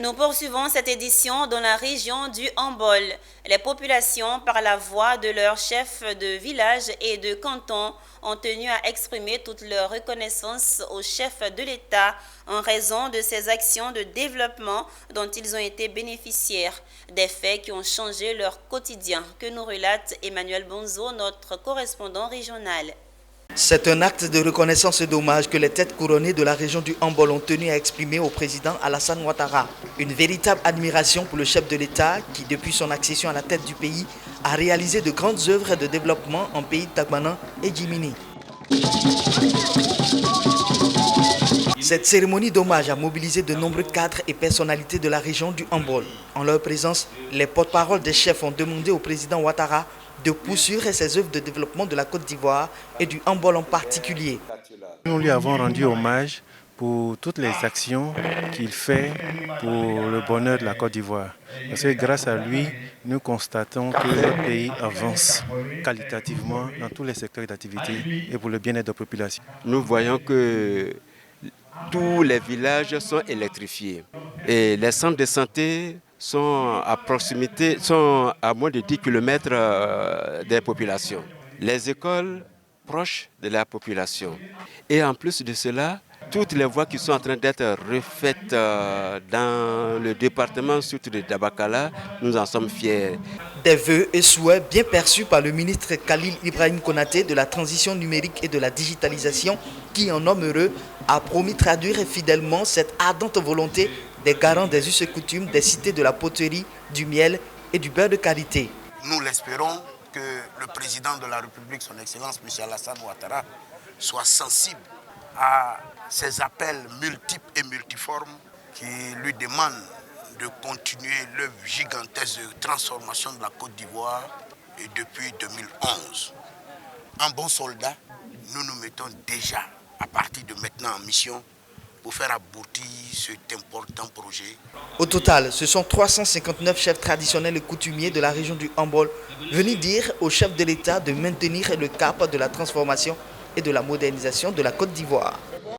Nous poursuivons cette édition dans la région du Hambol. Les populations, par la voix de leurs chefs de village et de canton, ont tenu à exprimer toute leur reconnaissance aux chefs de l'État en raison de ces actions de développement dont ils ont été bénéficiaires. Des faits qui ont changé leur quotidien, que nous relate Emmanuel Bonzo, notre correspondant régional. C'est un acte de reconnaissance et d'hommage que les têtes couronnées de la région du Hambol ont tenu à exprimer au président Alassane Ouattara. Une véritable admiration pour le chef de l'État qui, depuis son accession à la tête du pays, a réalisé de grandes œuvres de développement en pays de Tagmanan et Djimini. Cette cérémonie d'hommage a mobilisé de nombreux cadres et personnalités de la région du Hambol. En leur présence, les porte-paroles des chefs ont demandé au président Ouattara de poursuivre ses œuvres de développement de la Côte d'Ivoire et du Hambol en particulier. Nous lui avons rendu hommage pour toutes les actions qu'il fait pour le bonheur de la Côte d'Ivoire. Parce que grâce à lui, nous constatons que notre pays avance qualitativement dans tous les secteurs d'activité et pour le bien-être de la population. Nous voyons que tous les villages sont électrifiés et les centres de santé sont à proximité, sont à moins de 10 km des populations. Les écoles proches de la population. Et en plus de cela, toutes les voies qui sont en train d'être refaites dans le département, surtout de Dabakala, nous en sommes fiers. Des vœux et souhaits bien perçus par le ministre Khalil Ibrahim Konaté de la transition numérique et de la digitalisation qui, en homme heureux, a promis traduire fidèlement cette ardente volonté des garants des us et coutumes des cités de la poterie, du miel et du beurre de qualité. Nous l'espérons que le président de la République, son Excellence M. Alassane Ouattara, soit sensible à ces appels multiples et multiformes qui lui demandent de continuer l'œuvre gigantesque de transformation de la Côte d'Ivoire et depuis 2011. En bon soldat, nous nous mettons déjà à partir de maintenant en mission pour faire aboutir cet important projet. Au total, ce sont 359 chefs traditionnels et coutumiers de la région du Hambol venus dire au chef de l'État de maintenir le cap de la transformation et de la modernisation de la Côte d'Ivoire.